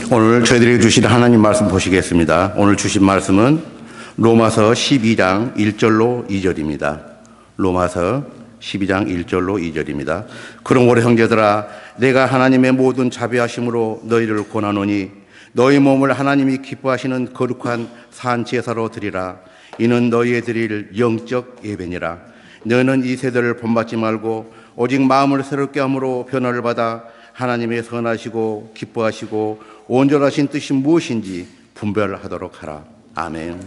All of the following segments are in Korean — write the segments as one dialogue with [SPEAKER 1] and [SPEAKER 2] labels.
[SPEAKER 1] 오늘 저희들에게 주신 하나님 말씀 보시겠습니다. 오늘 주신 말씀은 로마서 12장 1절로 2절입니다. 로마서 12장 1절로 2절입니다. 그러므로 형제들아, 내가 하나님의 모든 자비하심으로 너희를 권하노니 너희 몸을 하나님이 기뻐하시는 거룩한 산제사로 드리라. 이는 너희의 드릴 영적 예배니라. 너희는 이 세대를 본받지 말고 오직 마음을 새롭게 함으로 변화를 받아 하나님의 선하시고 기뻐하시고 온전하신 뜻이 무엇인지 분별하도록 하라. 아멘.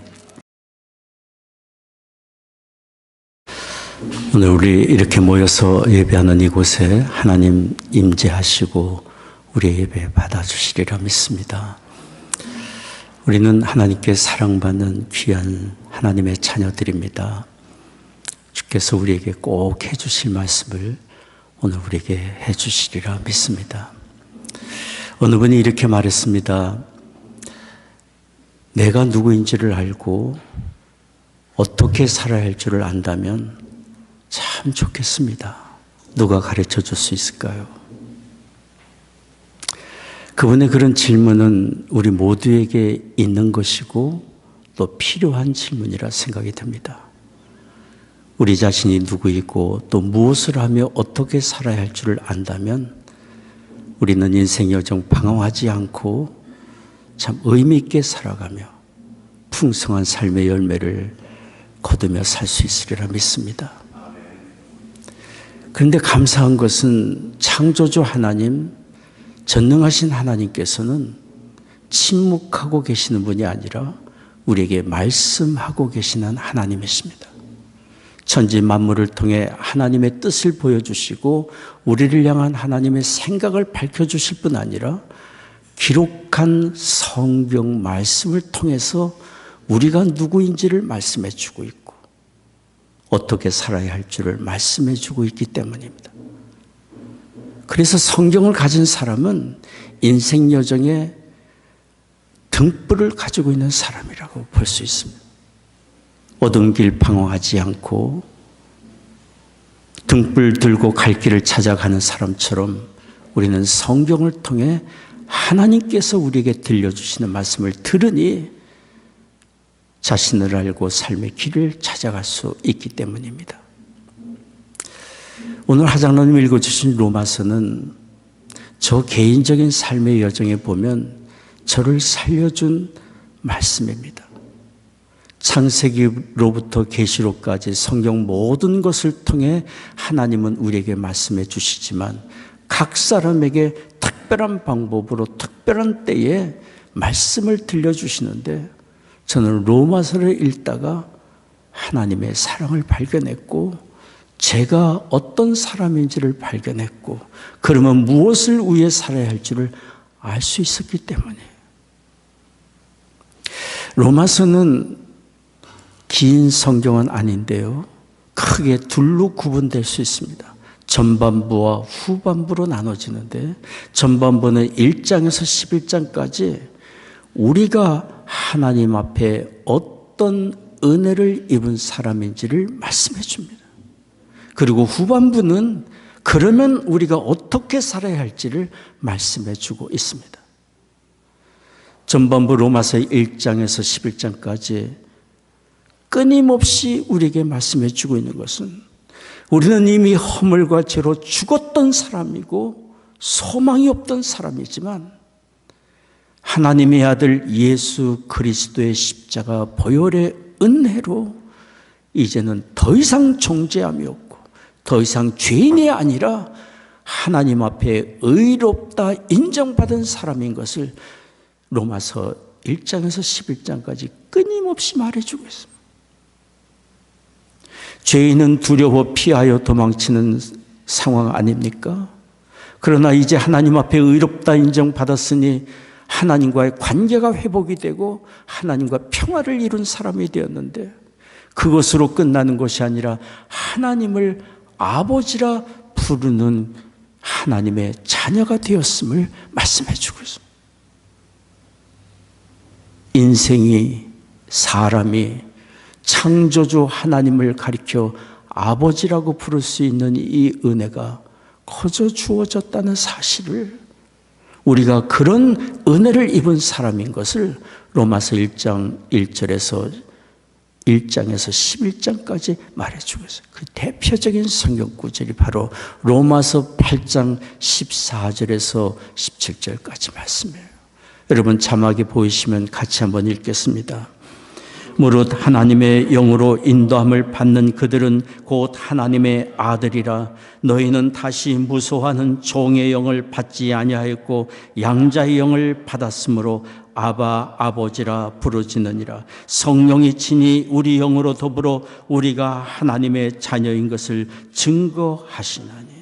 [SPEAKER 2] 오늘 우리 이렇게 모여서 예배하는 이곳에 하나님 임재하시고 우리의 예배 받아주시리라 믿습니다. 우리는 하나님께 사랑받는 귀한 하나님의 자녀들입니다. 주께서 우리에게 꼭 해주실 말씀을 오늘 우리에게 해주시리라 믿습니다. 어느 분이 이렇게 말했습니다. 내가 누구인지를 알고 어떻게 살아야 할 줄을 안다면 참 좋겠습니다. 누가 가르쳐 줄 수 있을까요? 그분의 그런 질문은 우리 모두에게 있는 것이고 또 필요한 질문이라 생각이 듭니다. 우리 자신이 누구이고 또 무엇을 하며 어떻게 살아야 할 줄을 안다면 우리는 인생 여정 방황하지 않고 참 의미 있게 살아가며 풍성한 삶의 열매를 거두며 살 수 있으리라 믿습니다. 그런데 감사한 것은 창조주 하나님, 전능하신 하나님께서는 침묵하고 계시는 분이 아니라 우리에게 말씀하고 계시는 하나님이십니다. 천지 만물을 통해 하나님의 뜻을 보여주시고 우리를 향한 하나님의 생각을 밝혀주실 뿐 아니라 기록한 성경 말씀을 통해서 우리가 누구인지를 말씀해 주고 있고 어떻게 살아야 할 줄을 말씀해 주고 있기 때문입니다. 그래서 성경을 가진 사람은 인생 여정에 등불을 가지고 있는 사람이라고 볼 수 있습니다. 어두운 길 방황하지 않고 등불 들고 갈 길을 찾아가는 사람처럼 우리는 성경을 통해 하나님께서 우리에게 들려주시는 말씀을 들으니 자신을 알고 삶의 길을 찾아갈 수 있기 때문입니다. 오늘 하장로님 읽어주신 로마서는 저 개인적인 삶의 여정에 보면 저를 살려준 말씀입니다. 창세기로부터 계시록까지 성경 모든 것을 통해 하나님은 우리에게 말씀해 주시지만 각 사람에게 특별한 방법으로 특별한 때에 말씀을 들려주시는데 저는 로마서를 읽다가 하나님의 사랑을 발견했고 제가 어떤 사람인지를 발견했고 그러면 무엇을 위해 살아야 할지를 알 수 있었기 때문이에요. 로마서는 긴 성경은 아닌데요. 크게 둘로 구분될 수 있습니다. 전반부와 후반부로 나눠지는데 전반부는 1장에서 11장까지 우리가 하나님 앞에 어떤 은혜를 입은 사람인지를 말씀해 줍니다. 그리고 후반부는 그러면 우리가 어떻게 살아야 할지를 말씀해 주고 있습니다. 전반부 로마서 1장에서 11장까지 끊임없이 우리에게 말씀해 주고 있는 것은 우리는 이미 허물과 죄로 죽었던 사람이고 소망이 없던 사람이지만 하나님의 아들 예수 그리스도의 십자가 보혈의 은혜로 이제는 더 이상 존재함이 없고 더 이상 죄인이 아니라 하나님 앞에 의롭다 인정받은 사람인 것을 로마서 1장에서 11장까지 끊임없이 말해주고 있습니다. 죄인은 두려워 피하여 도망치는 상황 아닙니까? 그러나 이제 하나님 앞에 의롭다 인정받았으니 하나님과의 관계가 회복이 되고 하나님과 평화를 이룬 사람이 되었는데 그것으로 끝나는 것이 아니라 하나님을 아버지라 부르는 하나님의 자녀가 되었음을 말씀해 주고 있습니다. 인생이 사람이 창조주 하나님을 가리켜 아버지라고 부를 수 있는 이 은혜가 거저 주어졌다는 사실을 우리가 그런 은혜를 입은 사람인 것을 로마서 1장 1절에서 11장까지 말해주고 있어요. 그 대표적인 성경 구절이 바로 로마서 8장 14절에서 17절까지 말씀이에요. 여러분 자막이 보이시면 같이 한번 읽겠습니다. 무릇 하나님의 영으로 인도함을 받는 그들은 곧 하나님의 아들이라. 너희는 다시 무소하는 종의 영을 받지 아니하였고 양자의 영을 받았으므로 아바 아버지라 부르짖느니라. 성령이 친히 우리 영으로 더불어 우리가 하나님의 자녀인 것을 증거하시나니.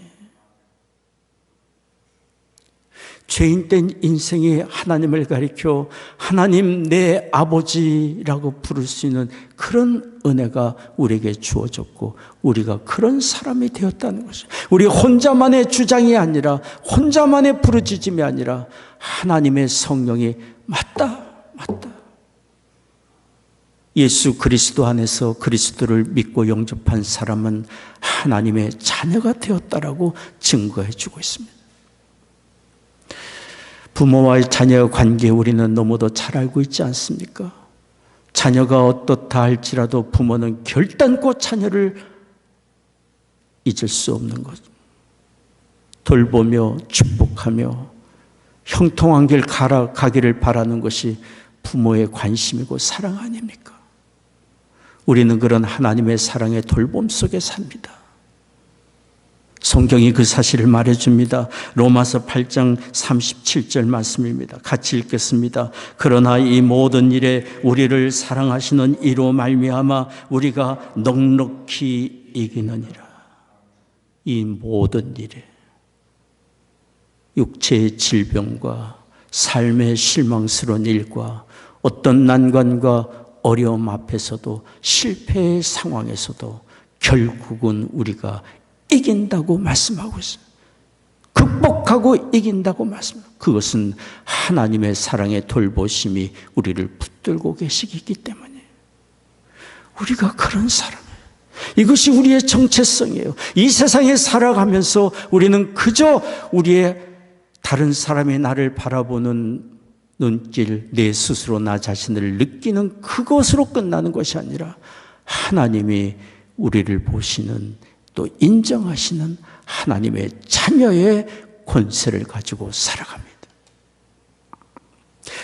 [SPEAKER 2] 죄인된 인생이 하나님을 가리켜 하나님 내 아버지라고 부를 수 있는 그런 은혜가 우리에게 주어졌고 우리가 그런 사람이 되었다는 것이죠. 우리 혼자만의 주장이 아니라 혼자만의 부르짖음이 아니라 하나님의 성령이 맞다. 예수 그리스도 안에서 그리스도를 믿고 영접한 사람은 하나님의 자녀가 되었다라고 증거해 주고 있습니다. 부모와의 자녀의 관계 우리는 너무도 잘 알고 있지 않습니까? 자녀가 어떻다 할지라도 부모는 결단코 자녀를 잊을 수 없는 것. 돌보며 축복하며 형통한 길 가기를 바라는 것이 부모의 관심이고 사랑 아닙니까? 우리는 그런 하나님의 사랑의 돌봄 속에 삽니다. 성경이 그 사실을 말해줍니다. 로마서 8장 37절 말씀입니다. 같이 읽겠습니다. 그러나 이 모든 일에 우리를 사랑하시는 이로 말미암아 우리가 넉넉히 이기느니라. 이 모든 일에 육체의 질병과 삶의 실망스러운 일과 어떤 난관과 어려움 앞에서도 실패의 상황에서도 결국은 우리가 이긴다고 말씀하고 있어요. 극복하고 이긴다고 말씀합니다. 그것은 하나님의 사랑의 돌보심이 우리를 붙들고 계시기 때문에 우리가 그런 사람이에요. 이것이 우리의 정체성이에요. 이 세상에 살아가면서 우리는 그저 우리의 다른 사람이 나를 바라보는 눈길, 내 스스로 나 자신을 느끼는 그것으로 끝나는 것이 아니라 하나님이 우리를 보시는 또 인정하시는 하나님의 자녀의 권세를 가지고 살아갑니다.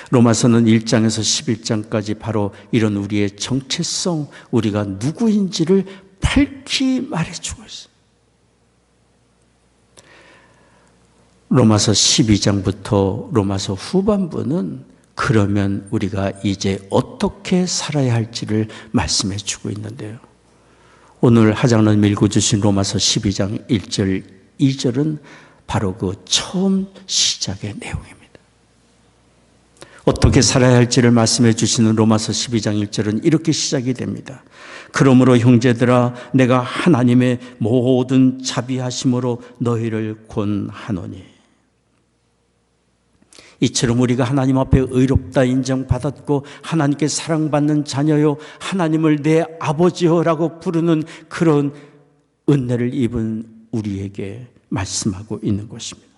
[SPEAKER 2] 로마서는 1장에서 11장까지 바로 이런 우리의 정체성, 우리가 누구인지를 밝히 말해주고 있어요. 로마서 12장부터 로마서 후반부는 그러면 우리가 이제 어떻게 살아야 할지를 말씀해 주고 있는데요. 오늘 하장님 읽어주신 로마서 12장 1절, 2절은 바로 그 처음 시작의 내용입니다. 어떻게 살아야 할지를 말씀해 주시는 로마서 12장 1절은 이렇게 시작이 됩니다. 그러므로 형제들아 내가 하나님의 모든 자비하심으로 너희를 권하노니. 이처럼 우리가 하나님 앞에 의롭다 인정받았고 하나님께 사랑받는 자녀요 하나님을 내 아버지요라고 부르는 그런 은혜를 입은 우리에게 말씀하고 있는 것입니다.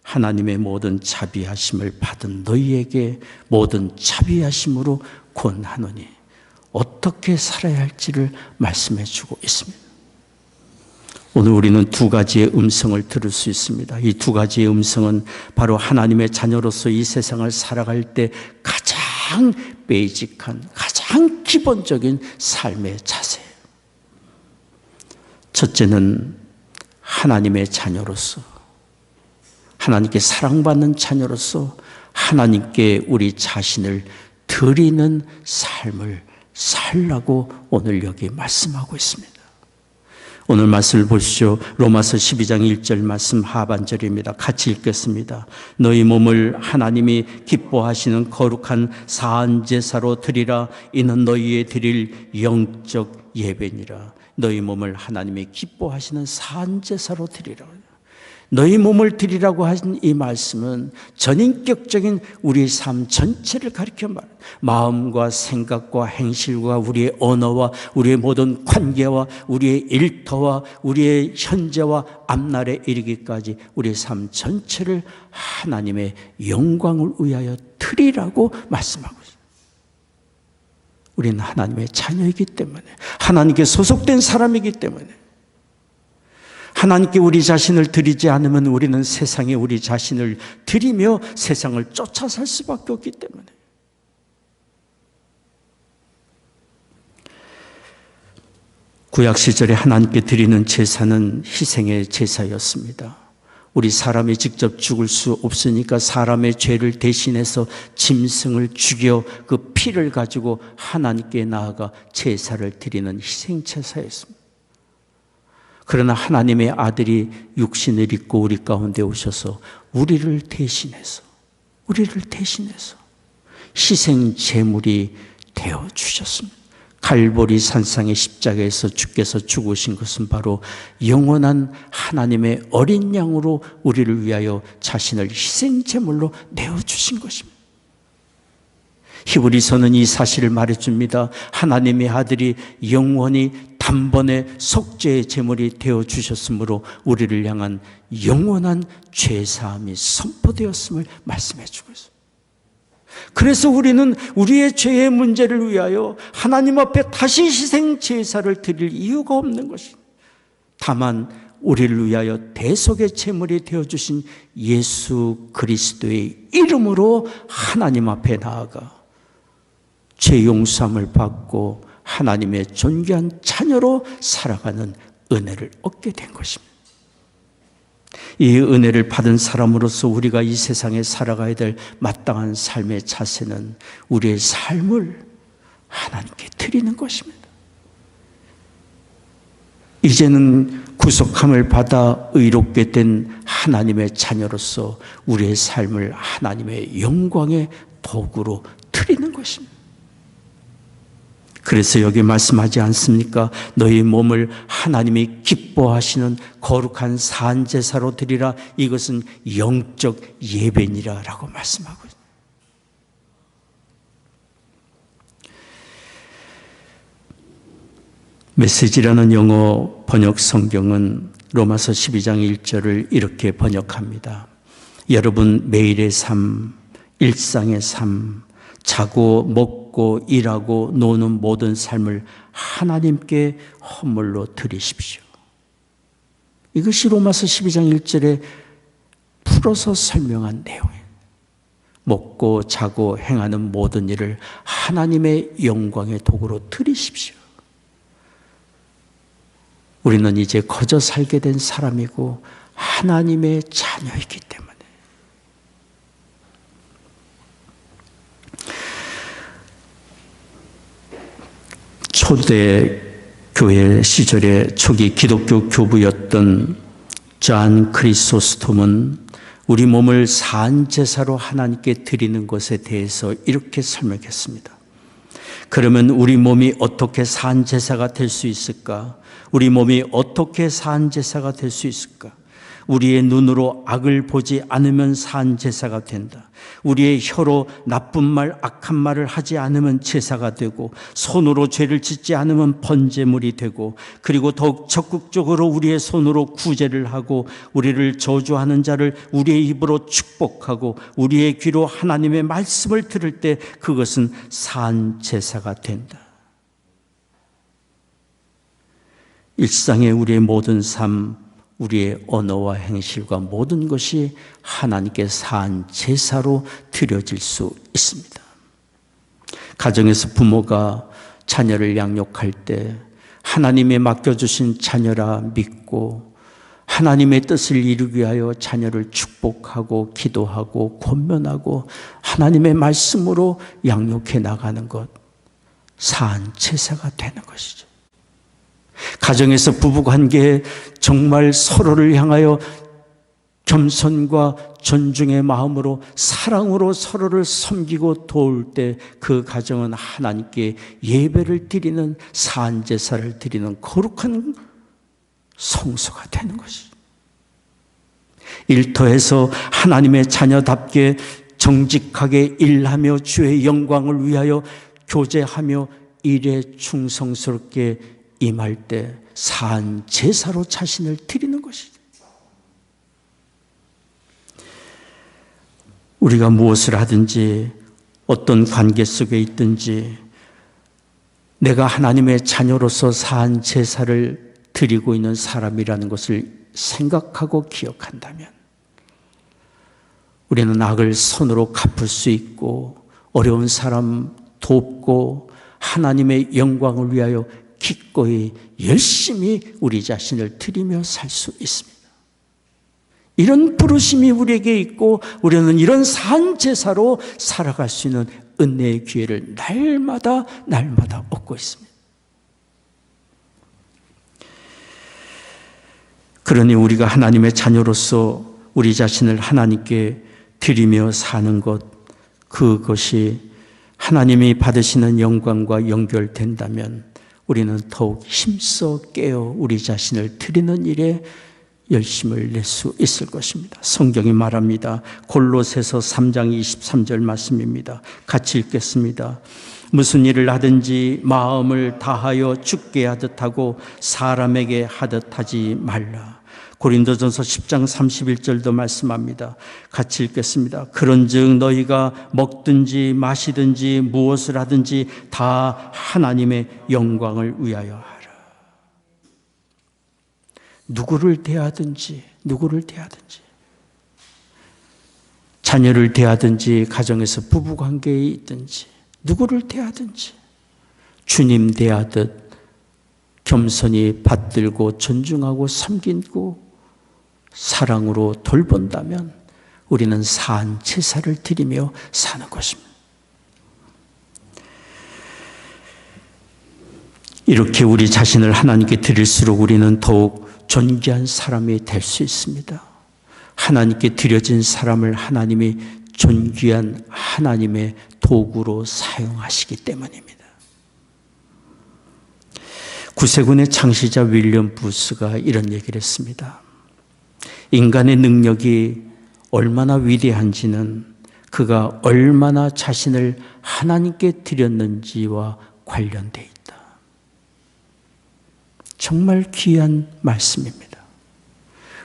[SPEAKER 2] 하나님의 모든 자비하심을 받은 너희에게 모든 자비하심으로 권하노니. 어떻게 살아야 할지를 말씀해 주고 있습니다. 오늘 우리는 두 가지의 음성을 들을 수 있습니다. 이 두 가지의 음성은 바로 하나님의 자녀로서 이 세상을 살아갈 때 가장 베이직한, 가장 기본적인 삶의 자세예요. 첫째는 하나님의 자녀로서, 하나님께 사랑받는 자녀로서 하나님께 우리 자신을 드리는 삶을 살라고 오늘 여기 말씀하고 있습니다. 오늘 말씀을 보시죠. 로마서 12장 1절 말씀 하반절입니다. 같이 읽겠습니다. 너희 몸을 하나님이 기뻐하시는 거룩한 사한제사로 드리라. 이는 너희의 드릴 영적 예배니라. 너희 몸을 하나님이 기뻐하시는 사한제사로 드리라. 너희 몸을 드리라고 하신 이 말씀은 전인격적인 우리의 삶 전체를 가리켜 말합니다. 마음과 생각과 행실과 우리의 언어와 우리의 모든 관계와 우리의 일터와 우리의 현재와 앞날에 이르기까지 우리의 삶 전체를 하나님의 영광을 위하여 드리라고 말씀하고 있습니다. 우리는 하나님의 자녀이기 때문에, 하나님께 소속된 사람이기 때문에, 하나님께 우리 자신을 드리지 않으면 우리는 세상에 우리 자신을 드리며 세상을 쫓아 살 수밖에 없기 때문에. 구약 시절에 하나님께 드리는 제사는 희생의 제사였습니다. 우리 사람이 직접 죽을 수 없으니까 사람의 죄를 대신해서 짐승을 죽여 그 피를 가지고 하나님께 나아가 제사를 드리는 희생 제사였습니다. 그러나 하나님의 아들이 육신을 입고 우리 가운데 오셔서 우리를 대신해서 희생 제물이 되어 주셨습니다. 갈보리 산상의 십자가에서 주께서 죽으신 것은 바로 영원한 하나님의 어린 양으로 우리를 위하여 자신을 희생 제물로 내어주신 것입니다. 히브리서는 이 사실을 말해줍니다. 하나님의 아들이 영원히 단번에 속죄의 제물이 되어주셨으므로 우리를 향한 영원한 죄사함이 선포되었음을 말씀해주고 있습니다. 그래서 우리는 우리의 죄의 문제를 위하여 하나님 앞에 다시 희생 제사를 드릴 이유가 없는 것입니다. 다만 우리를 위하여 대속의 제물이 되어주신 예수 그리스도의 이름으로 하나님 앞에 나아가 죄 용서함을 받고 하나님의 존귀한 자녀로 살아가는 은혜를 얻게 된 것입니다. 이 은혜를 받은 사람으로서 우리가 이 세상에 살아가야 될 마땅한 삶의 자세는 우리의 삶을 하나님께 드리는 것입니다. 이제는 구속함을 받아 의롭게 된 하나님의 자녀로서 우리의 삶을 하나님의 영광의 도구로 드리는 것입니다. 그래서 여기 말씀하지 않습니까? 너희 몸을 하나님이 기뻐하시는 거룩한 산제사로 드리라. 이것은 영적 예배니라 라고 말씀하고 있습니다. 메시지라는 영어 번역 성경은 로마서 12장 1절을 이렇게 번역합니다. 여러분 매일의 삶, 일상의 삶, 자고 먹고 일하고 노는 모든 삶을 하나님께 헌물로 드리십시오. 이것이 로마서 12장 1절에 풀어서 설명한 내용이에요. 먹고 자고 행하는 모든 일을 하나님의 영광의 도구로 드리십시오. 우리는 이제 거저 살게 된 사람이고 하나님의 자녀이기 때문에 초대 교회 시절에 초기 기독교 교부였던 존 크리소스톰은 우리 몸을 산제사로 하나님께 드리는 것에 대해서 이렇게 설명했습니다. 그러면 우리 몸이 어떻게 산제사가 될 수 있을까? 우리 몸이 어떻게 산제사가 될 수 있을까? 우리의 눈으로 악을 보지 않으면 산제사가 된다. 우리의 혀로 나쁜 말, 악한 말을 하지 않으면 제사가 되고, 손으로 죄를 짓지 않으면 번제물이 되고, 그리고 더욱 적극적으로 우리의 손으로 구제를 하고 우리를 저주하는 자를 우리의 입으로 축복하고 우리의 귀로 하나님의 말씀을 들을 때 그것은 산제사가 된다. 일상의 우리의 모든 삶, 우리의 언어와 행실과 모든 것이 하나님께 산 제사로 드려질 수 있습니다. 가정에서 부모가 자녀를 양육할 때 하나님의 맡겨주신 자녀라 믿고 하나님의 뜻을 이루기 위하여 자녀를 축복하고 기도하고 권면하고 하나님의 말씀으로 양육해 나가는 것, 산 제사가 되는 것이죠. 가정에서 부부관계에 정말 서로를 향하여 겸손과 존중의 마음으로 사랑으로 서로를 섬기고 도울 때 그 가정은 하나님께 예배를 드리는 산제사를 드리는 거룩한 성소가 되는 것이죠. 일터에서 하나님의 자녀답게 정직하게 일하며 주의 영광을 위하여 교제하며 일에 충성스럽게 임할 때 사한 제사로 자신을 드리는 것이죠. 우리가 무엇을 하든지 어떤 관계 속에 있든지 내가 하나님의 자녀로서 사한 제사를 드리고 있는 사람이라는 것을 생각하고 기억한다면 우리는 악을 선으로 갚을 수 있고 어려운 사람 돕고 하나님의 영광을 위하여 기꺼이 열심히 우리 자신을 드리며 살 수 있습니다. 이런 부르심이 우리에게 있고 우리는 이런 산 제사로 살아갈 수 있는 은혜의 기회를 날마다 얻고 있습니다. 그러니 우리가 하나님의 자녀로서 우리 자신을 하나님께 드리며 사는 것, 그것이 하나님이 받으시는 영광과 연결된다면 우리는 더욱 힘써 깨어 우리 자신을 드리는 일에 열심을 낼 수 있을 것입니다. 성경이 말합니다. 골로새서 3장 23절 말씀입니다. 같이 읽겠습니다. 무슨 일을 하든지 마음을 다하여 주께 하듯 하고 사람에게 하듯 하지 말라. 고린도전서 10장 31절도 말씀합니다. 같이 읽겠습니다. 그런즉 너희가 먹든지 마시든지 무엇을 하든지 다 하나님의 영광을 위하여 하라. 누구를 대하든지 자녀를 대하든지 가정에서 부부관계에 있든지 누구를 대하든지 주님 대하듯 겸손히 받들고 존중하고 섬기고 사랑으로 돌본다면 우리는 사한 제사를 드리며 사는 것입니다. 이렇게 우리 자신을 하나님께 드릴수록 우리는 더욱 존귀한 사람이 될 수 있습니다. 하나님께 드려진 사람을 하나님이 존귀한 하나님의 도구로 사용하시기 때문입니다. 구세군의 창시자 윌리엄 부스가 이런 얘기를 했습니다. 인간의 능력이 얼마나 위대한지는 그가 얼마나 자신을 하나님께 드렸는지와 관련되어 있다. 정말 귀한 말씀입니다.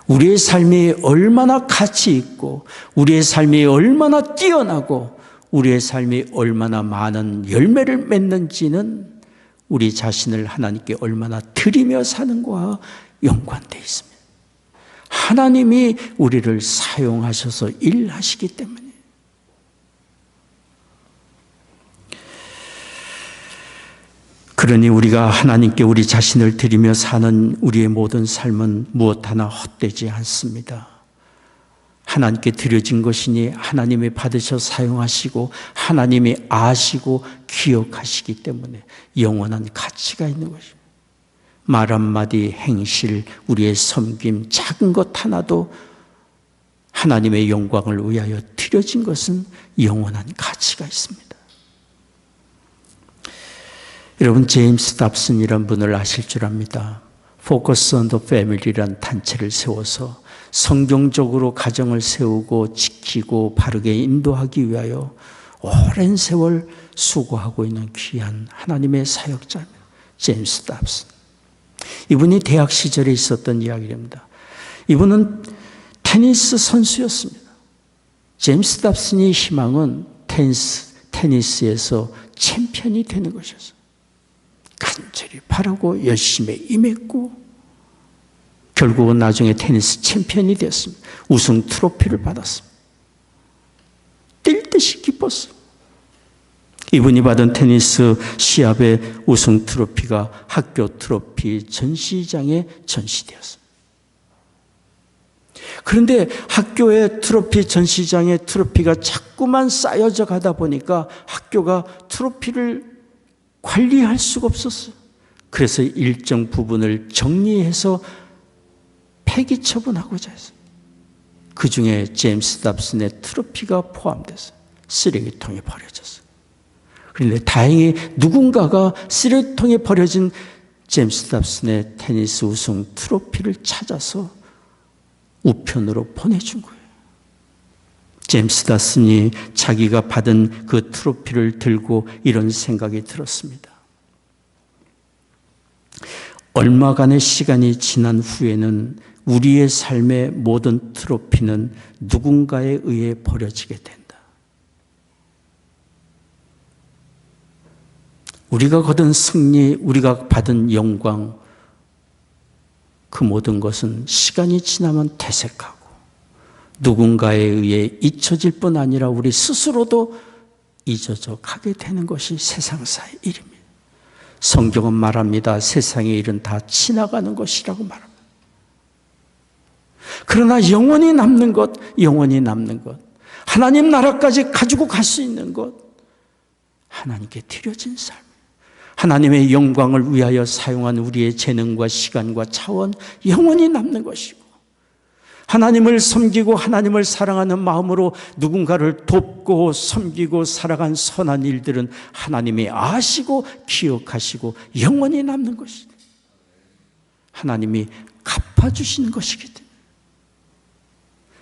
[SPEAKER 2] 우리의 삶이 얼마나 가치 있고 우리의 삶이 얼마나 뛰어나고 우리의 삶이 얼마나 많은 열매를 맺는지는 우리 자신을 하나님께 얼마나 드리며 사는 것과 연관되어 있습니다. 하나님이 우리를 사용하셔서 일하시기 때문에 그러니 우리가 하나님께 우리 자신을 드리며 사는 우리의 모든 삶은 무엇 하나 헛되지 않습니다. 하나님께 드려진 것이니 하나님이 받으셔 사용하시고 하나님이 아시고 기억하시기 때문에 영원한 가치가 있는 것입니다. 말 한마디, 행실, 우리의 섬김, 작은 것 하나도 하나님의 영광을 위하여 드려진 것은 영원한 가치가 있습니다. 여러분, 제임스 답슨이라는 분을 아실 줄 압니다. Focus on the Family라는 단체를 세워서 성경적으로 가정을 세우고 지키고 바르게 인도하기 위하여 오랜 세월 수고하고 있는 귀한 하나님의 사역자입니다. 제임스 답슨. 이분이 대학 시절에 있었던 이야기입니다. 이분은 테니스 선수였습니다. 제임스 답슨의 희망은 테니스에서 챔피언이 되는 것이었어요. 간절히 바라고 열심히 임했고 결국은 나중에 테니스 챔피언이 되었습니다. 우승 트로피를 받았습니다. 뛸 듯이 기뻤어요. 이분이 받은 테니스 시합의 우승 트로피가 학교 트로피 전시장에 전시되었습니다. 그런데 학교의 트로피 전시장에 트로피가 자꾸만 쌓여져 가다 보니까 학교가 트로피를 관리할 수가 없었어요. 그래서 일정 부분을 정리해서 폐기 처분하고자 했어요. 그 중에 제임스 답슨의 트로피가 포함됐어요. 쓰레기통에 버려졌어요. 그런데 다행히 누군가가 쓰레기통에 버려진 제임스 답슨의 테니스 우승 트로피를 찾아서 우편으로 보내준 거예요. 제임스 다슨이 자기가 받은 그 트로피를 들고 이런 생각이 들었습니다. 얼마간의 시간이 지난 후에는 우리의 삶의 모든 트로피는 누군가에 의해 버려지게 된다. 우리가 거둔 승리, 우리가 받은 영광, 그 모든 것은 시간이 지나면 퇴색하고 누군가에 의해 잊혀질 뿐 아니라 우리 스스로도 잊어져 가게 되는 것이 세상사의 일입니다. 성경은 말합니다. 세상의 일은 다 지나가는 것이라고 말합니다. 그러나 영원히 남는 것, 영원히 남는 것, 하나님 나라까지 가지고 갈 수 있는 것, 하나님께 드려진 삶, 하나님의 영광을 위하여 사용한 우리의 재능과 시간과 차원, 영원히 남는 것이고, 하나님을 섬기고 하나님을 사랑하는 마음으로 누군가를 돕고 섬기고 살아간 선한 일들은 하나님이 아시고 기억하시고 영원히 남는 것입니다. 하나님이 갚아주시는 것이기 때문에.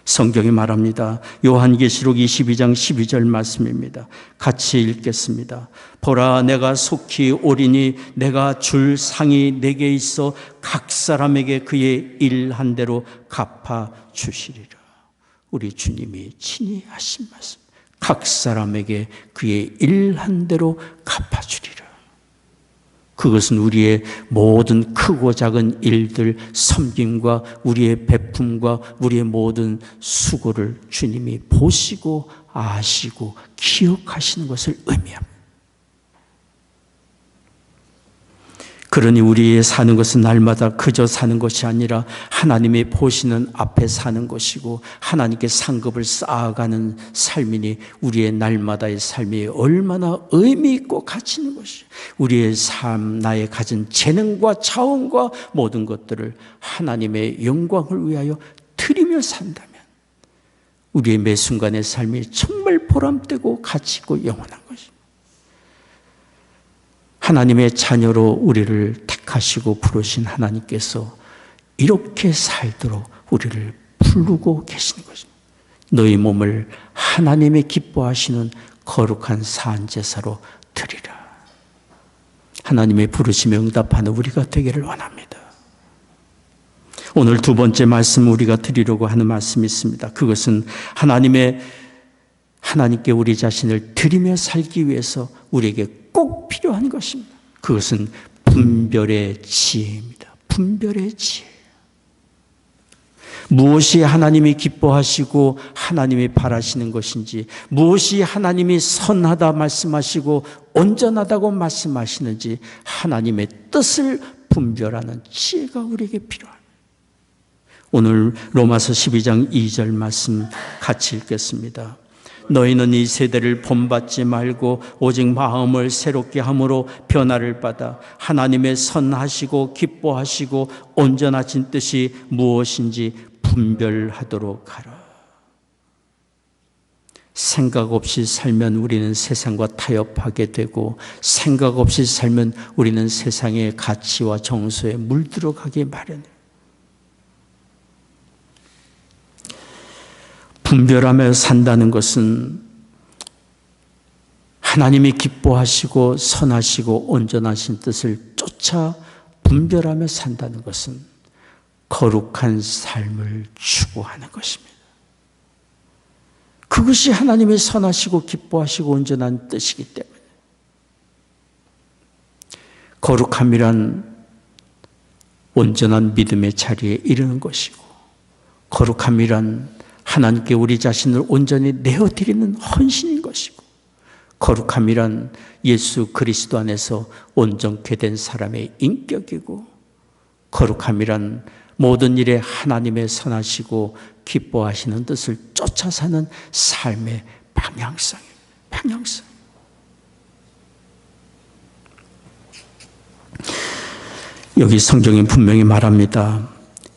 [SPEAKER 2] 성경이 말합니다. 요한계시록 22장 12절 말씀입니다. 같이 읽겠습니다. 보라, 내가 속히 오리니 내가 줄 상이 내게 있어 각 사람에게 그의 일 한 대로 갚아주시리라. 우리 주님이 친히 하신 말씀. 각 사람에게 그의 일 한 대로 갚아주리라. 그것은 우리의 모든 크고 작은 일들, 섬김과 우리의 베품과 우리의 모든 수고를 주님이 보시고 아시고 기억하시는 것을 의미합니다. 그러니 우리의 사는 것은 날마다 그저 사는 것이 아니라 하나님이 보시는 앞에 사는 것이고 하나님께 상급을 쌓아가는 삶이니 우리의 날마다의 삶이 얼마나 의미 있고 가치 있는 것이, 우리의 삶, 나의 가진 재능과 차원과 모든 것들을 하나님의 영광을 위하여 드리며 산다면 우리의 매 순간의 삶이 정말 보람되고 가치 있고 영원한 것입니다. 하나님의 자녀로 우리를 택하시고 부르신 하나님께서 이렇게 살도록 우리를 부르고 계시는 것입니다. 너희 몸을 하나님의 기뻐하시는 거룩한 산제사로 드리라. 하나님의 부르심에 응답하는 우리가 되기를 원합니다. 오늘 두 번째 말씀 우리가 드리려고 하는 말씀이 있습니다. 그것은 하나님께 우리 자신을 드리며 살기 위해서 우리에게 꼭 필요한 것입니다. 그것은 분별의 지혜입니다. 분별의 지혜. 무엇이 하나님이 기뻐하시고 하나님이 바라시는 것인지, 무엇이 하나님이 선하다 말씀하시고 온전하다고 말씀하시는지 하나님의 뜻을 분별하는 지혜가 우리에게 필요합니다. 오늘 로마서 12장 2절 말씀 같이 읽겠습니다. 너희는 이 세대를 본받지 말고 오직 마음을 새롭게 함으로 변화를 받아 하나님의 선하시고 기뻐하시고 온전하신 뜻이 무엇인지 분별하도록 하라. 생각 없이 살면 우리는 세상과 타협하게 되고, 생각 없이 살면 우리는 세상의 가치와 정서에 물들어가기 마련이에요. 분별하며 산다는 것은 하나님이 기뻐하시고 선하시고 온전하신 뜻을 쫓아 분별하며 산다는 것은 거룩한 삶을 추구하는 것입니다. 그것이 하나님이 선하시고 기뻐하시고 온전한 뜻이기 때문에 거룩함이란 온전한 믿음의 자리에 이르는 것이고, 거룩함이란 하나님께 우리 자신을 온전히 내어드리는 헌신인 것이고, 거룩함이란 예수 그리스도 안에서 온전케 된 사람의 인격이고, 거룩함이란 모든 일에 하나님의 선하시고 기뻐하시는 뜻을 쫓아 사는 삶의 방향성입니다. 방향성. 여기 성경에 분명히 말합니다.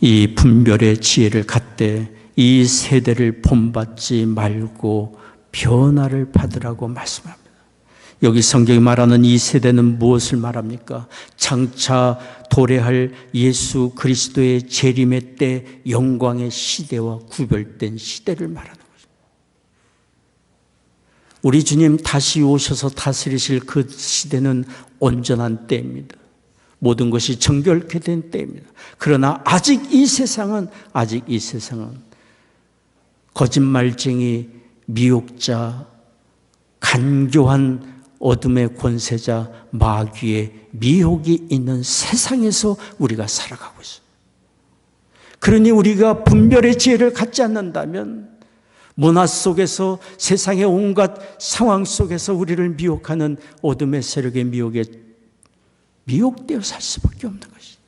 [SPEAKER 2] 이 분별의 지혜를 갖되 이 세대를 본받지 말고 변화를 받으라고 말씀합니다. 여기 성경이 말하는 이 세대는 무엇을 말합니까? 장차 도래할 예수 그리스도의 재림의 때 영광의 시대와 구별된 시대를 말하는 거죠. 우리 주님 다시 오셔서 다스리실 그 시대는 온전한 때입니다. 모든 것이 정결케 된 때입니다. 그러나 아직 이 세상은 거짓말쟁이, 미혹자, 간교한 어둠의 권세자, 마귀의 미혹이 있는 세상에서 우리가 살아가고 있어요. 그러니 우리가 분별의 지혜를 갖지 않는다면 문화 속에서, 세상의 온갖 상황 속에서 우리를 미혹하는 어둠의 세력의 미혹에 미혹되어 살 수밖에 없는 것이죠.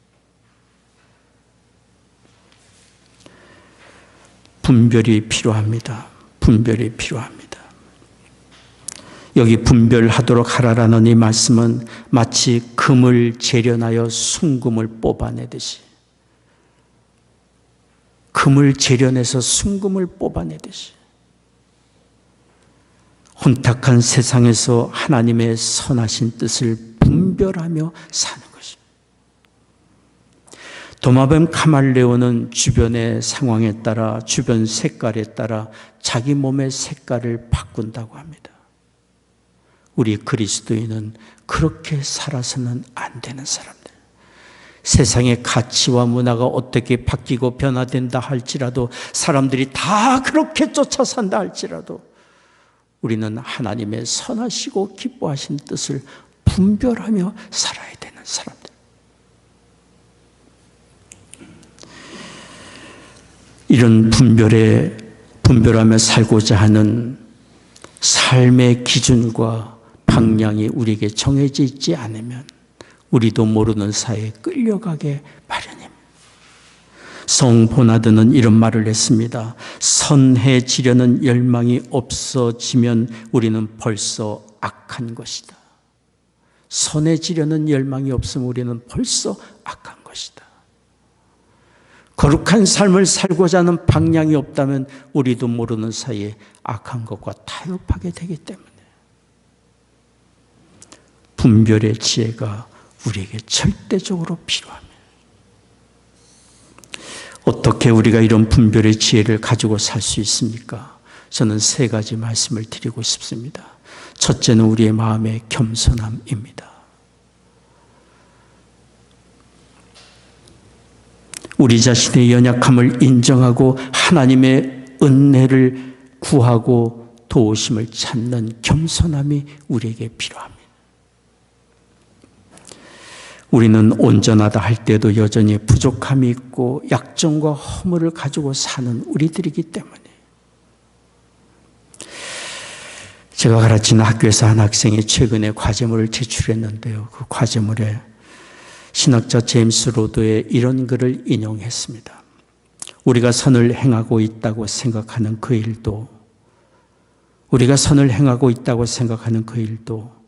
[SPEAKER 2] 분별이 필요합니다. 분별이 필요합니다. 여기 분별하도록 하라라는 이 말씀은 마치 금을 재련하여 순금을 뽑아내듯이, 금을 재련해서 순금을 뽑아내듯이 혼탁한 세상에서 하나님의 선하신 뜻을 분별하며 사는 것입니다. 도마뱀 카말레온은 주변의 상황에 따라, 주변 색깔에 따라 자기 몸의 색깔을 바꾼다고 합니다. 우리 그리스도인은 그렇게 살아서는 안 되는 사람들. 세상의 가치와 문화가 어떻게 바뀌고 변화된다 할지라도, 사람들이 다 그렇게 쫓아 산다 할지라도 우리는 하나님의 선하시고 기뻐하신 뜻을 분별하며 살아야 되는 사람들. 이런 분별하며 살고자 하는 삶의 기준과 방향이 우리에게 정해져 있지 않으면 우리도 모르는 사이에 끌려가게 마련입니다. 성 보나드는 이런 말을 했습니다. 선해지려는 열망이 없어지면 우리는 벌써 악한 것이다. 선해지려는 열망이 없으면 우리는 벌써 악한 것이다. 거룩한 삶을 살고자 하는 방향이 없다면 우리도 모르는 사이에 악한 것과 타협하게 되기 때문에 분별의 지혜가 우리에게 절대적으로 필요합니다. 어떻게 우리가 이런 분별의 지혜를 가지고 살 수 있습니까? 저는 세 가지 말씀을 드리고 싶습니다. 첫째는 우리의 마음의 겸손함입니다. 우리 자신의 연약함을 인정하고 하나님의 은혜를 구하고 도우심을 찾는 겸손함이 우리에게 필요합니다. 우리는 온전하다 할 때도 여전히 부족함이 있고 약점과 허물을 가지고 사는 우리들이기 때문에, 제가 가르치는 학교에서 한 학생이 최근에 과제물을 제출했는데요. 그 과제물에 신학자 제임스 로드의 이런 글을 인용했습니다. 우리가 선을 행하고 있다고 생각하는 그 일도, 우리가 선을 행하고 있다고 생각하는 그 일도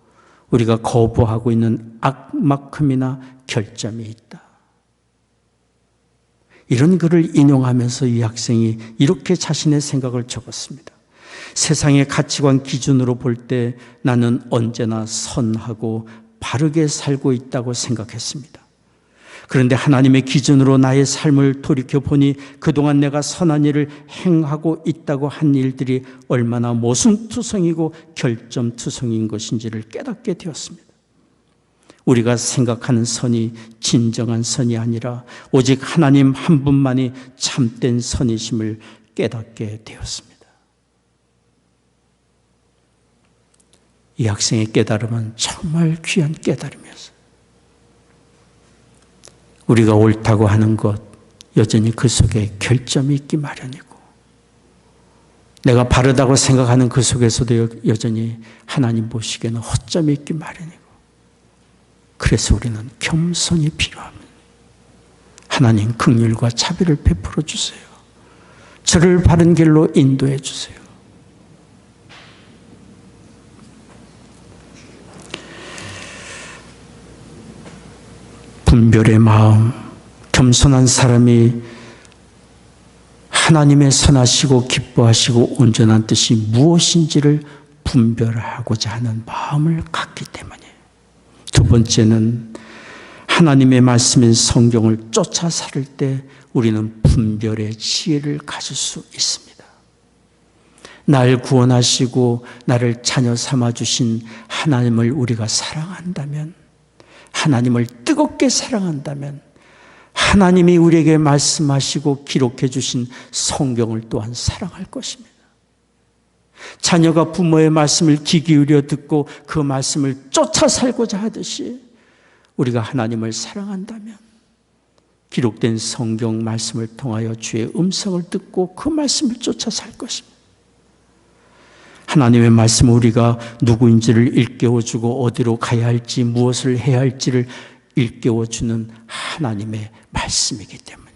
[SPEAKER 2] 우리가 거부하고 있는 악만큼이나 결점이 있다. 이런 글을 인용하면서 이 학생이 이렇게 자신의 생각을 적었습니다. 세상의 가치관 기준으로 볼 때 나는 언제나 선하고 바르게 살고 있다고 생각했습니다. 그런데 하나님의 기준으로 나의 삶을 돌이켜보니 그동안 내가 선한 일을 행하고 있다고 한 일들이 얼마나 모순투성이고 결점투성인 것인지를 깨닫게 되었습니다. 우리가 생각하는 선이 진정한 선이 아니라 오직 하나님 한 분만이 참된 선이심을 깨닫게 되었습니다. 이 학생의 깨달음은 정말 귀한 깨달음이었어요. 우리가 옳다고 하는 것, 여전히 그 속에 결점이 있기 마련이고, 내가 바르다고 생각하는 그 속에서도 여전히 하나님 보시기에는 허점이 있기 마련이고, 그래서 우리는 겸손이 필요합니다. 하나님 긍휼과 자비를 베풀어 주세요. 저를 바른 길로 인도해 주세요. 분별의 마음, 겸손한 사람이 하나님의 선하시고 기뻐하시고 온전한 뜻이 무엇인지를 분별하고자 하는 마음을 갖기 때문이에요. 두 번째는 하나님의 말씀인 성경을 쫓아 살을 때 우리는 분별의 지혜를 가질 수 있습니다. 날 구원하시고 나를 자녀 삼아주신 하나님을 우리가 사랑한다면, 하나님을 뜨겁게 사랑한다면 하나님이 우리에게 말씀하시고 기록해 주신 성경을 또한 사랑할 것입니다. 자녀가 부모의 말씀을 귀 기울여 듣고 그 말씀을 쫓아 살고자 하듯이 우리가 하나님을 사랑한다면 기록된 성경 말씀을 통하여 주의 음성을 듣고 그 말씀을 쫓아 살 것입니다. 하나님의 말씀은 우리가 누구인지를 일깨워주고 어디로 가야 할지 무엇을 해야 할지를 일깨워주는 하나님의 말씀이기 때문이에요.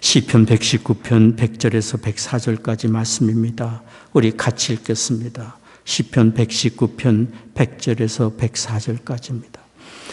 [SPEAKER 2] 시편 119편 100절에서 104절까지 말씀입니다. 우리 같이 읽겠습니다. 시편 119편 100절에서 104절까지입니다.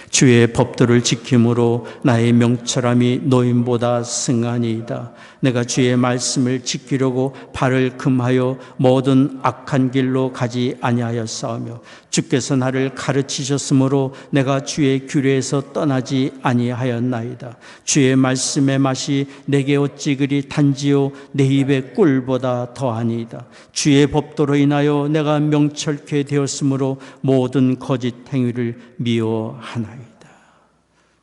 [SPEAKER 2] 주의 법도를 지킴으로 나의 명철함이 노인보다 승하니이다. 내가 주의 말씀을 지키려고 발을 금하여 모든 악한 길로 가지 아니하였사오며 주께서 나를 가르치셨으므로 내가 주의 규례에서 떠나지 아니하였나이다. 주의 말씀의 맛이 내게 어찌 그리 단지요 내 입의 꿀보다 더하니이다. 주의 법도로 인하여 내가 명철케 되었으므로 모든 거짓 행위를 미워하나이다.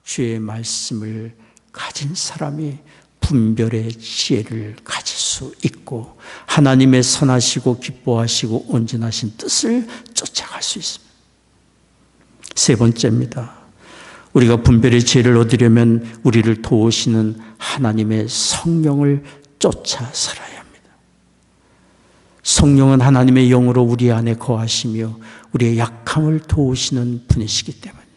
[SPEAKER 2] 주의 말씀을 가진 사람이 분별의 지혜를 가질 수 있고 하나님의 선하시고 기뻐하시고 온전하신 뜻을 쫓아갈 수 있습니다. 세 번째입니다. 우리가 분별의 지혜를 얻으려면 우리를 도우시는 하나님의 성령을 쫓아 살아야 합니다. 성령은 하나님의 영으로 우리 안에 거하시며 우리의 약함을 도우시는 분이시기 때문에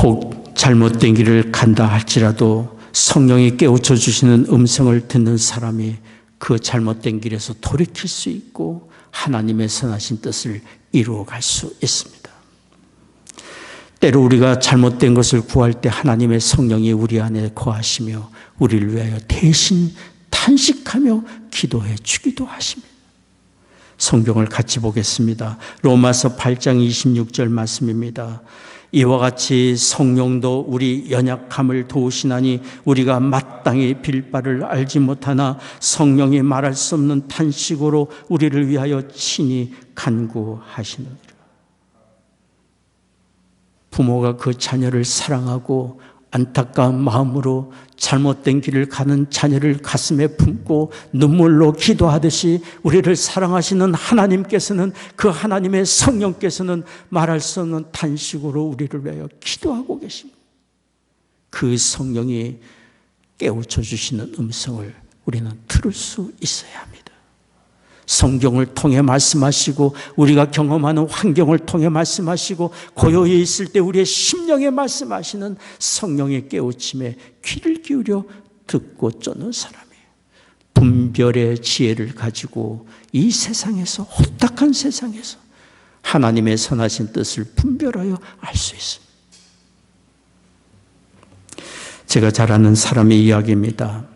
[SPEAKER 2] 혹 잘못된 길을 간다 할지라도 성령이 깨우쳐 주시는 음성을 듣는 사람이 그 잘못된 길에서 돌이킬 수 있고 하나님의 선하신 뜻을 이루어갈 수 있습니다. 때로 우리가 잘못된 것을 구할 때 하나님의 성령이 우리 안에 거하시며 우리를 위하여 대신 탄식하며 기도해 주기도 하십니다. 성경을 같이 보겠습니다. 로마서 8장 26절 말씀입니다. 이와 같이 성령도 우리 연약함을 도우시나니 우리가 마땅히 빌 바를 알지 못하나 성령이 말할 수 없는 탄식으로 우리를 위하여 친히 간구하시느니라. 부모가 그 자녀를 사랑하고 안타까운 마음으로 잘못된 길을 가는 자녀를 가슴에 품고 눈물로 기도하듯이 우리를 사랑하시는 하나님께서는 그 하나님의 성령께서는 말할 수 없는 탄식으로 우리를 위하여 기도하고 계십니다. 그 성령이 깨우쳐 주시는 음성을 우리는 들을 수 있어야 합니다. 성경을 통해 말씀하시고 우리가 경험하는 환경을 통해 말씀하시고 고요히 있을 때 우리의 심령에 말씀하시는 성령의 깨우침에 귀를 기울여 듣고 쫓는 사람이에요. 분별의 지혜를 가지고 이 세상에서 혼탁한 세상에서 하나님의 선하신 뜻을 분별하여 알 수 있습니다. 제가 잘 아는 사람의 이야기입니다.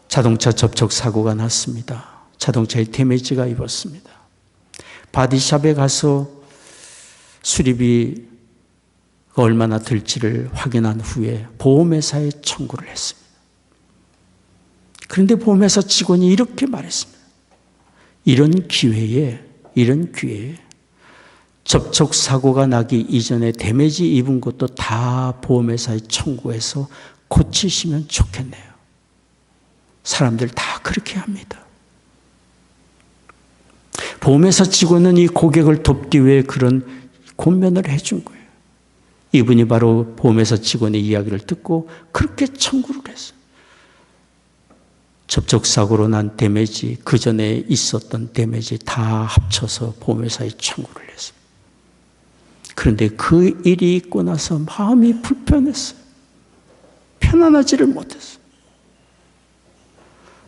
[SPEAKER 2] 자동차 접촉 사고가 났습니다. 자동차에 데미지가 입었습니다. 바디샵에 가서 수리비가 얼마나 들지를 확인한 후에 보험회사에 청구를 했습니다. 그런데 보험회사 직원이 이렇게 말했습니다. 이런 기회에 접촉사고가 나기 이전에 데미지 입은 것도 다 보험회사에 청구해서 고치시면 좋겠네요. 사람들 다 그렇게 합니다. 보험회사 직원은 이 고객을 돕기 위해 그런 권면을 해준 거예요. 이분이 바로 보험회사 직원의 이야기를 듣고 그렇게 청구를 했어요. 접촉사고로 난 데미지, 그 전에 있었던 데미지 다 합쳐서 보험회사에 청구를 했어요. 그런데 그 일이 있고 나서 마음이 불편했어요. 편안하지를 못했어요.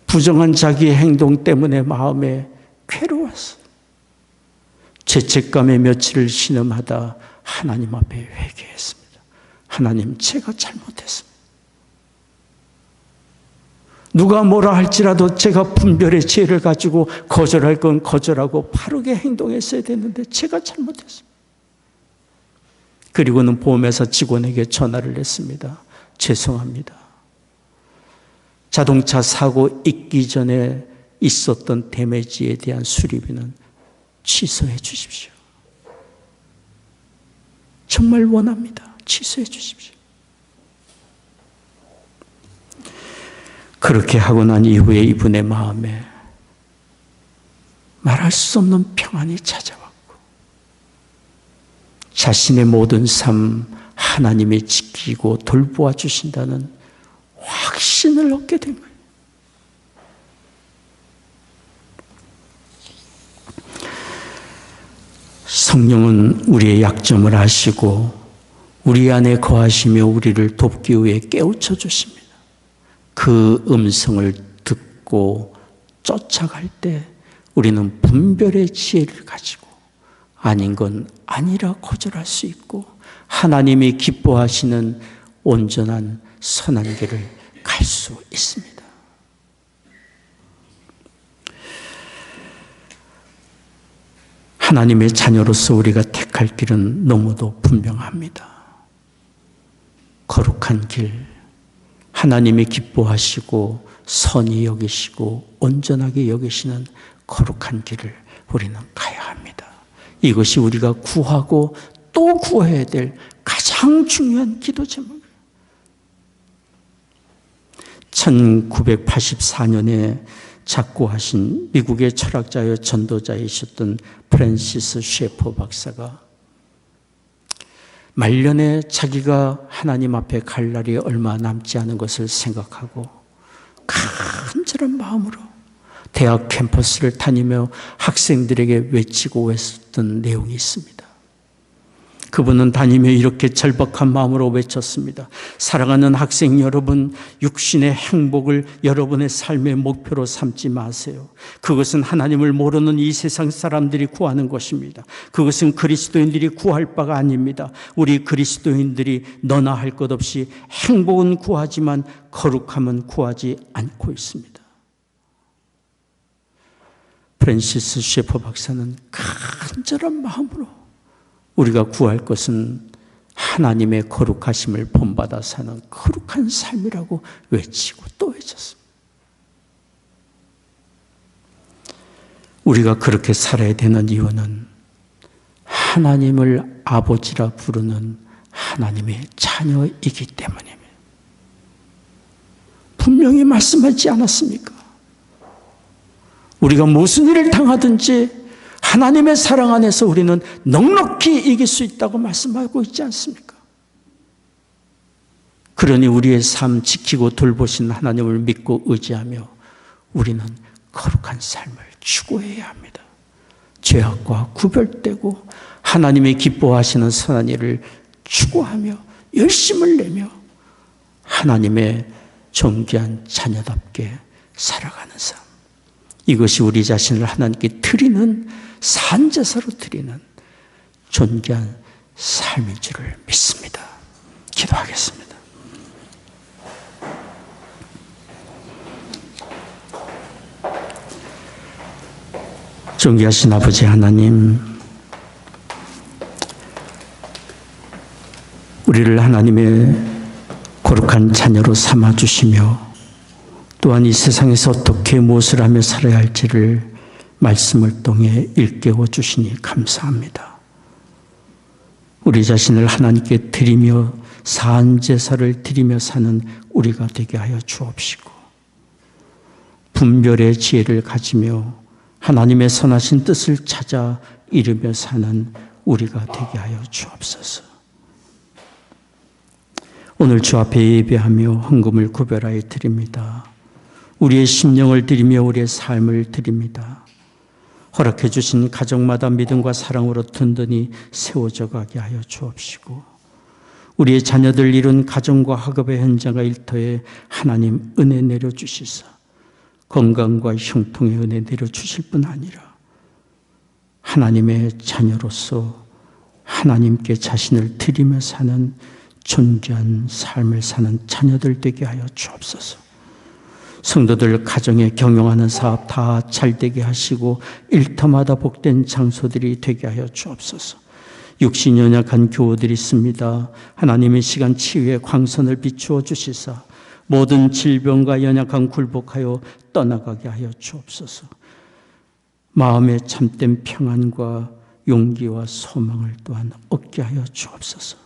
[SPEAKER 2] 부정한 자기의 행동 때문에 마음에 괴로웠어요. 죄책감에 며칠을 신음하다 하나님 앞에 회개했습니다. 하나님, 제가 잘못했습니다. 누가 뭐라 할지라도 제가 분별의 지혜를 가지고 거절할 건 거절하고 바르게 행동했어야 됐는데 제가 잘못했습니다. 그리고는 보험회사 직원에게 전화를 했습니다. 죄송합니다. 자동차 사고 있기 전에 있었던 데미지에 대한 수리비는 취소해 주십시오. 정말 원합니다. 취소해 주십시오. 그렇게 하고 난 이후에 이분의 마음에 말할 수 없는 평안이 찾아왔고 자신의 모든 삶 하나님이 지키고 돌보아 주신다는 확신을 얻게 된 거예요. 성령은 우리의 약점을 아시고 우리 안에 거하시며 우리를 돕기 위해 깨우쳐 주십니다. 그 음성을 듣고 쫓아갈 때 우리는 분별의 지혜를 가지고 아닌 건 아니라 거절할 수 있고 하나님이 기뻐하시는 온전한 선한 길을 갈 수 있습니다. 하나님의 자녀로서 우리가 택할 길은 너무도 분명합니다. 거룩한 길, 하나님이 기뻐하시고 선히 여기시고 온전하게 여기시는 거룩한 길을 우리는 가야 합니다. 이것이 우리가 구하고 또 구해야 될 가장 중요한 기도 제목입니다. 1984년에 작고하신 미국의 철학자여 전도자이셨던 프랜시스 셰퍼 박사가 말년에 자기가 하나님 앞에 갈 날이 얼마 남지 않은 것을 생각하고 간절한 마음으로 대학 캠퍼스를 다니며 학생들에게 외치고 했던 내용이 있습니다. 그분은 다니며 이렇게 절박한 마음으로 외쳤습니다. 사랑하는 학생 여러분, 육신의 행복을 여러분의 삶의 목표로 삼지 마세요. 그것은 하나님을 모르는 이 세상 사람들이 구하는 것입니다. 그것은 그리스도인들이 구할 바가 아닙니다. 우리 그리스도인들이 너나 할 것 없이 행복은 구하지만 거룩함은 구하지 않고 있습니다. 프랜시스 셰퍼 박사는 간절한 마음으로 우리가 구할 것은 하나님의 거룩하심을 본받아 사는 거룩한 삶이라고 외치고 또 외쳤습니다. 우리가 그렇게 살아야 되는 이유는 하나님을 아버지라 부르는 하나님의 자녀이기 때문입니다. 분명히 말씀하지 않았습니까? 우리가 무슨 일을 당하든지 하나님의 사랑 안에서 우리는 넉넉히 이길 수 있다고 말씀하고 있지 않습니까? 그러니 우리의 삶 지키고 돌보신 하나님을 믿고 의지하며 우리는 거룩한 삶을 추구해야 합니다. 죄악과 구별되고 하나님이 기뻐하시는 선한 일을 추구하며 열심을 내며 하나님의 존귀한 자녀답게 살아가는 삶. 이것이 우리 자신을 하나님께 드리는 산제사로 드리는 존귀한 삶인 줄을 믿습니다. 기도하겠습니다. 존귀하신 아버지 하나님, 우리를 하나님의 거룩한 자녀로 삼아주시며 또한 이 세상에서 어떻게 무엇을 하며 살아야 할지를 말씀을 통해 일깨워 주시니 감사합니다. 우리 자신을 하나님께 드리며 산제사를 드리며 사는 우리가 되게 하여 주옵시고 분별의 지혜를 가지며 하나님의 선하신 뜻을 찾아 이루며 사는 우리가 되게 하여 주옵소서. 오늘 주 앞에 예배하며 헌금을 구별하여 드립니다. 우리의 심령을 드리며 우리의 삶을 드립니다. 허락해 주신 가정마다 믿음과 사랑으로 든든히 세워져 가게 하여 주옵시고 우리의 자녀들 이룬 가정과 학업의 현장과 일터에 하나님 은혜 내려주시사 건강과 형통의 은혜 내려주실 뿐 아니라 하나님의 자녀로서 하나님께 자신을 드리며 사는 존귀한 삶을 사는 자녀들 되게 하여 주옵소서. 성도들 가정에 경영하는 사업 다 잘되게 하시고 일터마다 복된 장소들이 되게 하여 주옵소서. 육신 연약한 교우들이 있습니다. 하나님의 시간 치유의 광선을 비추어 주시사 모든 질병과 연약함 굴복하여 떠나가게 하여 주옵소서. 마음의 참된 평안과 용기와 소망을 또한 얻게 하여 주옵소서.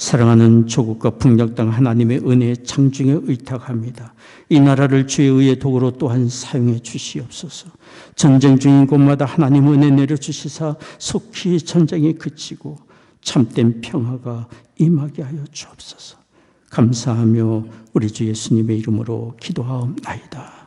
[SPEAKER 2] 사랑하는 조국과 북녘 땅 하나님의 은혜의 창중에 의탁합니다. 이 나라를 주의 의의 도구로 또한 사용해 주시옵소서. 전쟁 중인 곳마다 하나님 은혜 내려주시사 속히 전쟁이 그치고 참된 평화가 임하게 하여 주옵소서. 감사하며 우리 주 예수님의 이름으로 기도하옵나이다.